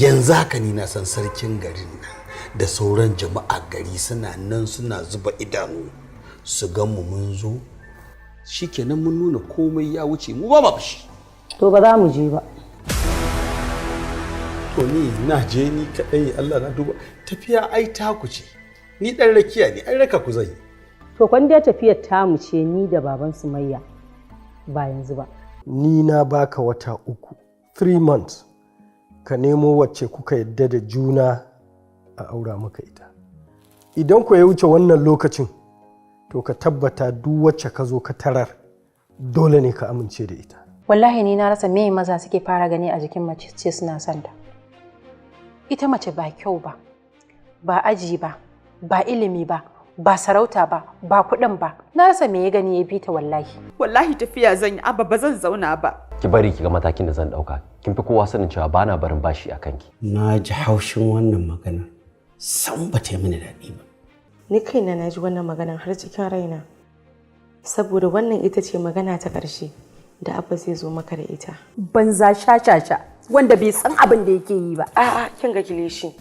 yanzu haka ni na san sarkin garin nan da sauran jama'a gari suna nan suna zuba idanu su gan mu mun zo shikenan mun nuna komai ya wuce mu ba ma fushi. To ba za mu je ba. To ni na je ni kadai Allah na duba tafiya ai taku ce ni dan rakiya ne ai raka ku zai. To kwan da tafiyar tamu ce ni da baban Sumayya ba yanzu ba. Ni na baka wata 3 months ka nemo wacce kuka yadda da juna a aura maka ita. Idan ku ya wuce wannan lokacin to ka tabbata duk wacce ka zo ka tarar dole ne ka amince da ita. Wallahi ni na rasa me maza suke fara gani a jikin mace ce suna son ta. Ita mace ba kyau ba, ba aji ba, ba ilimi ba, ba sarauta ba, ba kuɗin ba. Na rasa me ya gani ya bi ta wallahi. Wallahi tafiya zan yi abba ba zan zauna ba. Ki bari ki ga matakin da zan dauka. Kin fi kowa sanin cewa bana barin bashi a kanki. Na ji haushin wannan magana. San ba ta yi mini daɗi ba. Ni kaina na ji wannan maganar har cikin raina. Saboda wannan ita ce magana ta ƙarshe da abba zai zo maka da ita. Banza sha wanda bai san abin da yake yi ba. A'a kin ga kilishi.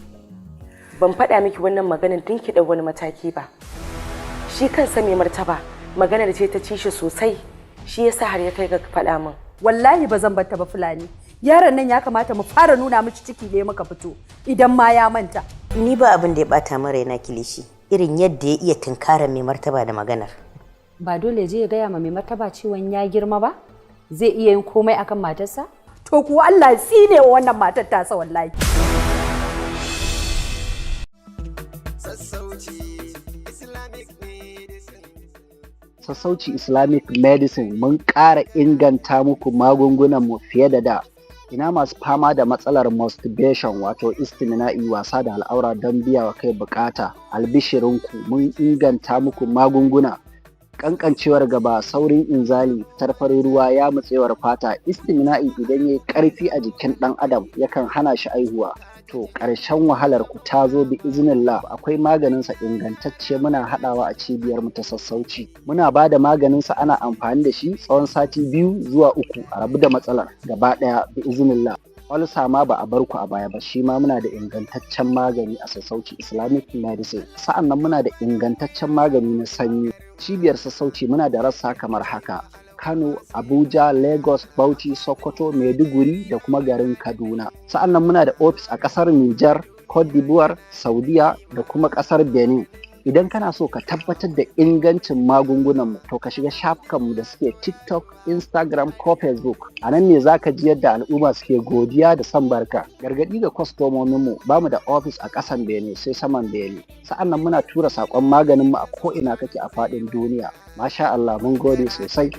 Ban faɗa miki wannan maganar tun ki ɗau wani mataki ba. Shi kansa mai martaba maganar ce ta ci shi sosai. Shi yasa har ya kai ga faɗa min. Wallahi ba zan batta ba Fulani. Yaron nan ya kamata mu fara nuna miki ciki ne muka fito idan ma ya manta. Ni ba abin da ya bata min raina kilishi irin yadda ya iya tunkara mai martaba da maganar. Ba dole je ya gaya ma mai martaba ciwon ya girma ba? Zai iya yin komai akan matarsa? To kuwa Allah tsine wa wannan matar tasa wallahi. Sassauci Islamic Medicine mun ƙara inganta muku magungunan mu fiye da da. Ina masu fama da matsalar masturbation wato istimina'i wasa da al'aura don biya wa kai bukata. Albishirinku mun inganta muku magunguna. Kankancewar gaba, saurin inzali, tarfarin ruwa, ya mutsewar fata, istimina'i idan yayi karfi a jikin dan adam yakan hana shi aihuwa. To ƙarshen wahalar ku ta zo bi iznillah. Akwai maganin sa ingantacce muna hadawa a cibiyar mu ta Sassauci. Muna ba da maganin sa ana amfani da shi tsawon sati 2 zuwa 3 a rabu da matsalar gaba daya bi iznillah. Olsa ma ba a bar ku a baya ba, shi ma muna da ingantaccen magani a Sassauci Islamic Medicine. Sa'annan muna da ingantaccen magani na sanyi. Cibiyar Sassauci muna da rassa kamar haka: Kano, Abuja, Lagos, Bauchi, Sokoto, Maiduguri da kuma garin Kaduna. Sa'annan muna da ofis a ƙasar Nijar, Cote d'Ivoire, Saudiya da kuma ƙasar Benin. Idan kana so ka tabbatar da ingancin magungunanmu to ka shiga shafukanmu da suke TikTok, Instagram ko Facebook. A nan ne za ka ji yadda al'umma suke godiya da son barka. Gargaɗi ga kwastomominmu, ba mu da ofis a ƙasan Benin sai saman Benin. Sa'annan muna tura saƙon maganinmu a ko'ina kake a faɗin duniya. Masha Allah mun gode sosai.